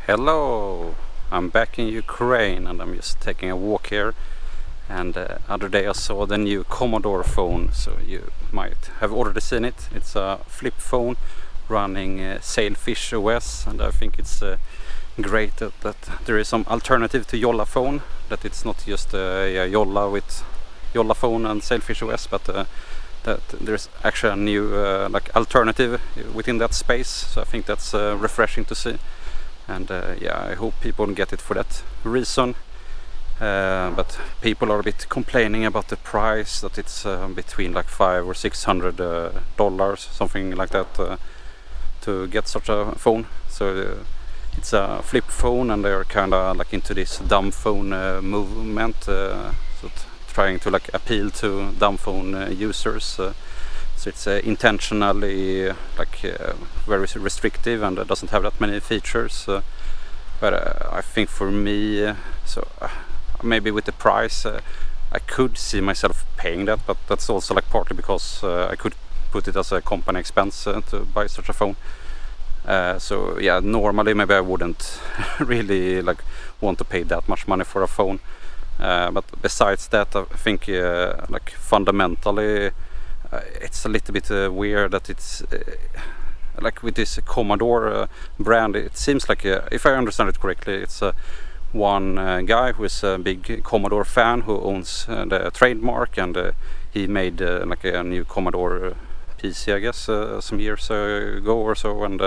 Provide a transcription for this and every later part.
Hello, I'm back in Ukraine and I'm just taking a walk here. And other day I saw the new Commodore phone, so you might have already seen it. It's a flip phone running 𝗖𝗢𝗡𝗟, and I think it's great that there is some alternative to Jolla phone, that it's not just a Jolla with Jolla phone and 𝗖𝗢𝗡𝗟, but that there's actually a new alternative within that space. So I think that's refreshing to see. And I hope people get it for that reason. But people are a bit complaining about the price, that it's between like $500 or $600, something like that, to get such a phone. So it's a flip phone, and they're kind of like into this dumb phone movement, so trying to like appeal to dumb phone users. So it's intentionally very restrictive and doesn't have that many features. But I think for me, maybe with the price, I could see myself paying that, but that's also like partly because I could put it as a company expense to buy such a phone. So yeah, normally maybe I wouldn't really want to pay that much money for a phone. But besides that, I think fundamentally it's a little bit weird that it's with this Commodore brand. It seems like, if I understand it correctly, it's one guy who is a big Commodore fan who owns the trademark, and he made a new Commodore PC, I guess, some years ago or so, and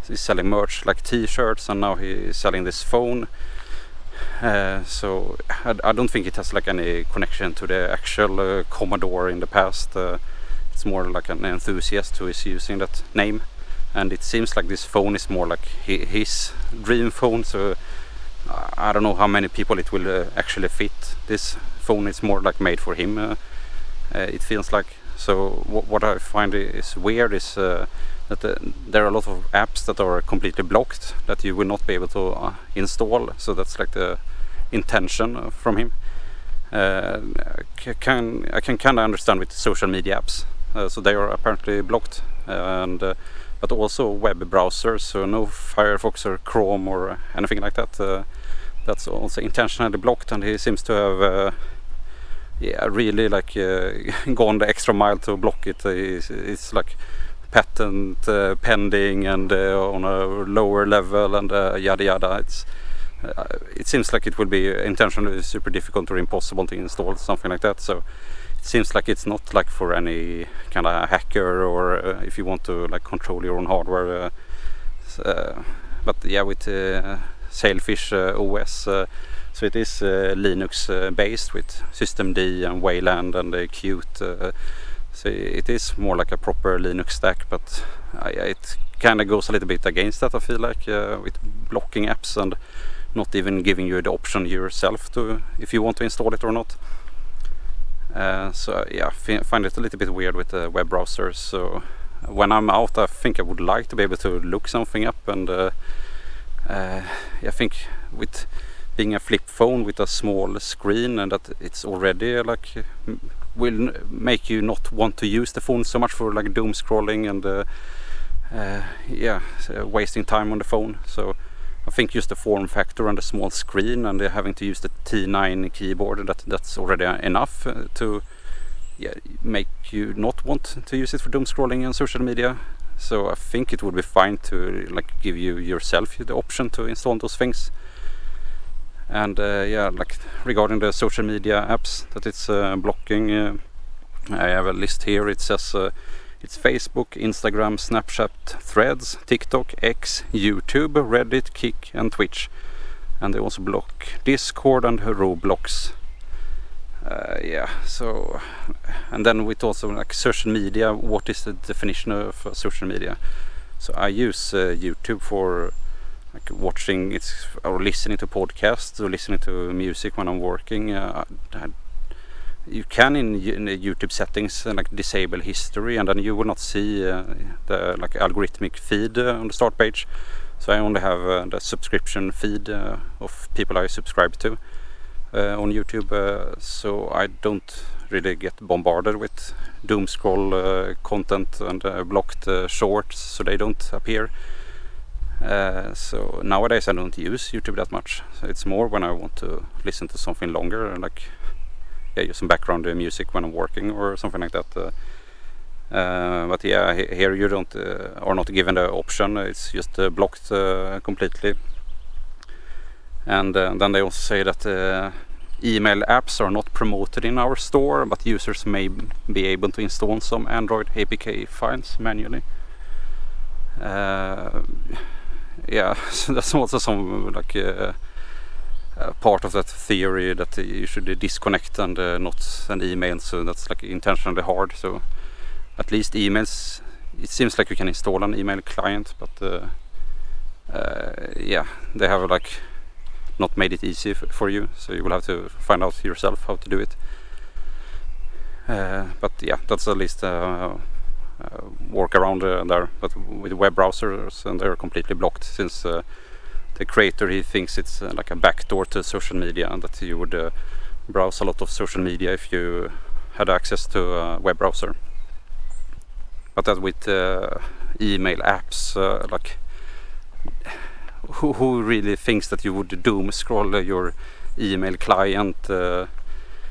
he's selling merch like t-shirts, and now he's selling this phone. So I don't think it has any connection to the actual Commodore in the past. It's more like an enthusiast who is using that name, and it seems like this phone is more like his dream phone. So I don't know how many people it will actually fit. This phone is more made for him, it feels like. So what I find is weird is that there are a lot of apps that are completely blocked, that you will not be able to install. So that's the intention from him. I can kind of understand with social media apps, so they are apparently blocked, and but also web browsers, so no Firefox or Chrome or anything like that. That's also intentionally blocked, and he seems to have really gone the extra mile to block it. It's patent pending and on a lower level, and yada yada. It seems like it will be intentionally super difficult or impossible to install, something like that. So it seems like it's not for any kind of hacker, or if you want to control your own hardware. But yeah, with 𝗖𝗢𝗡𝗟, so it is Linux based with systemd and Wayland and Qt. So it is more like a proper Linux stack, but it kind of goes a little bit against that, I feel like, with blocking apps and not even giving you the option yourself to if you want to install it or not. So yeah, I find it a little bit weird with the web browsers. So when I'm out, I think I would like to be able to look something up, and I think with being a flip phone with a small screen, and that it's already will make you not want to use the phone so much for doom scrolling and wasting time on the phone. So I think just the form factor and the small screen and having to use the T9 keyboard, that's already enough to make you not want to use it for doom scrolling and social media. So I think it would be fine to give you yourself the option to install those things. And regarding the social media apps that it's blocking, I have a list here. It says it's Facebook, Instagram, Snapchat, Threads, TikTok, X, YouTube, Reddit, Kik, and Twitch. And they also block Discord and Roblox. So, and then with also social media, what is the definition of social media? So I use YouTube for watching or listening to podcasts or listening to music when I'm working. You can in the YouTube settings disable history, and then you will not see the algorithmic feed on the start page. So I only have the subscription feed of people I subscribe to on YouTube, so I don't really get bombarded with doom scroll content and blocked shorts, so they don't appear. So nowadays I don't use YouTube that much. So it's more when I want to listen to something longer, like use some background music when I'm working or something like that. But yeah, here you don't are not given the option. It's just blocked completely. And then they also say that email apps are not promoted in our store, but users may be able to install some Android APK files manually. Yeah, so that's also some like part of that theory that you should disconnect and not send emails. So that's like intentionally hard. So at least emails, it seems like you can install an email client, but yeah, they have like not made it easy for you, so you will have to find out yourself how to do it. But yeah, that's at least workaround there. But with web browsers, and they're completely blocked, since the creator, he thinks it's like a backdoor to social media, and that you would browse a lot of social media if you had access to a web browser. But that with email apps, like who really thinks that you would doom scroll your email client?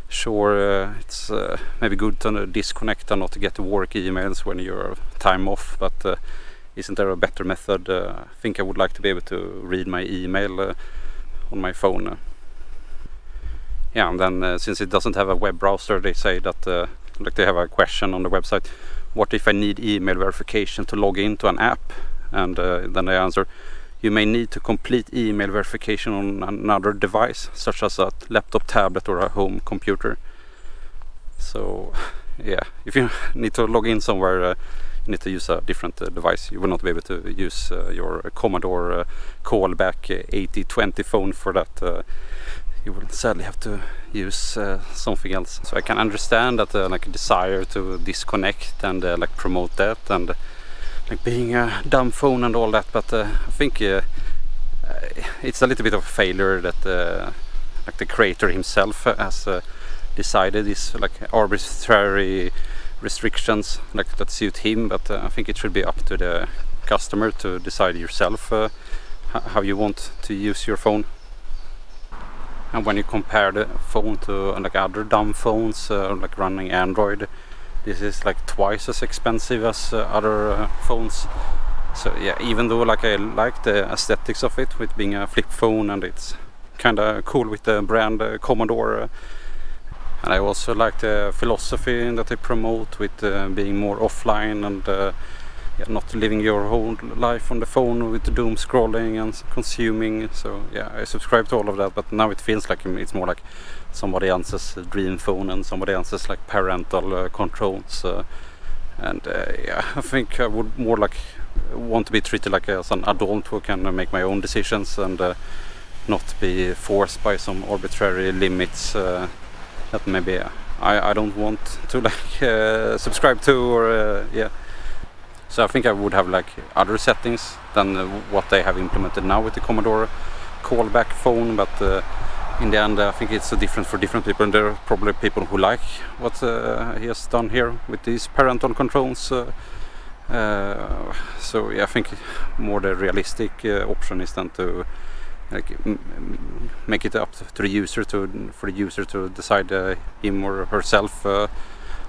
Sure, it's maybe good to disconnect and not to get work emails when you're time off, but isn't there a better method? I think I would like to be able to read my email on my phone. Yeah, and then since it doesn't have a web browser, they say that like they have a question on the website: what if I need email verification to log into an app? And then they answer: you may need to complete email verification on another device, such as a laptop, tablet, or a home computer. So yeah, if you need to log in somewhere, you need to use a different device. You will not be able to use your Commodore Callback 8020 phone for that. You will sadly have to use something else. So I can understand that like a desire to disconnect and like promote that, and like being a dumb phone and all that, but I think it's a little bit of a failure that like the creator himself has decided is like arbitrary restrictions like that suit him. But I think it should be up to the customer to decide yourself how you want to use your phone. And when you compare the phone to like other dumb phones, like running Android, this is like twice as expensive as other phones. So yeah, even though like I like the aesthetics of it with being a flip phone, and it's kind of cool with the brand Commodore, and I also like the philosophy that they promote with being more offline and yeah, not living your whole life on the phone with the doom scrolling and consuming. So yeah, I subscribe to all of that, but now it feels like it's more like somebody else's dream phone and somebody else's like parental controls. And yeah, I think I would more like want to be treated like as an adult who can make my own decisions and not be forced by some arbitrary limits that maybe I don't want to like subscribe to, or yeah. So I think I would have like other settings than what they have implemented now with the Commodore Callback phone, but in the end I think it's different for different people, and there are probably people who like what he has done here with these parental controls. So yeah, I think more the realistic option is then to like make it up to the user for the user to decide him or herself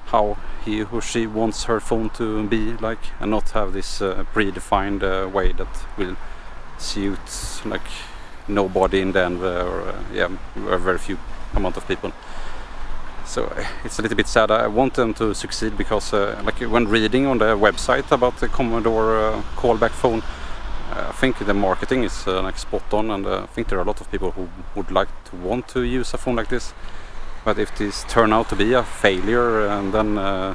how he or she wants her phone to be like, and not have this predefined way that will suit like nobody in the end, or yeah, a very few amount of people. So it's a little bit sad. I want them to succeed because like when reading on the website about the Commodore Callback phone, I think the marketing is like spot on, and I think there are a lot of people who would like to want to use a phone like this. But if this turn out to be a failure, and then yeah,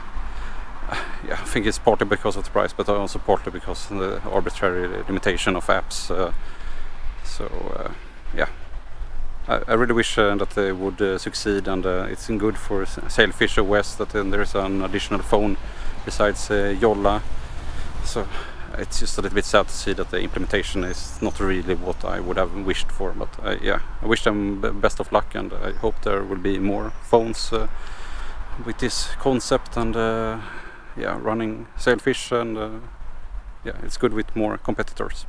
I think it's partly because of the price, but also partly because of the arbitrary limitation of apps. So yeah, I really wish that they would succeed, and it's good for 𝗖𝗢𝗡𝗟 that there is an additional phone besides 𝗨𝗟. So it's just a little bit sad to see that the implementation is not really what I would have wished for. But yeah, I wish them best of luck, and I hope there will be more phones with this concept, and yeah, running 𝗖𝗢𝗡𝗟, and yeah, it's good with more competitors.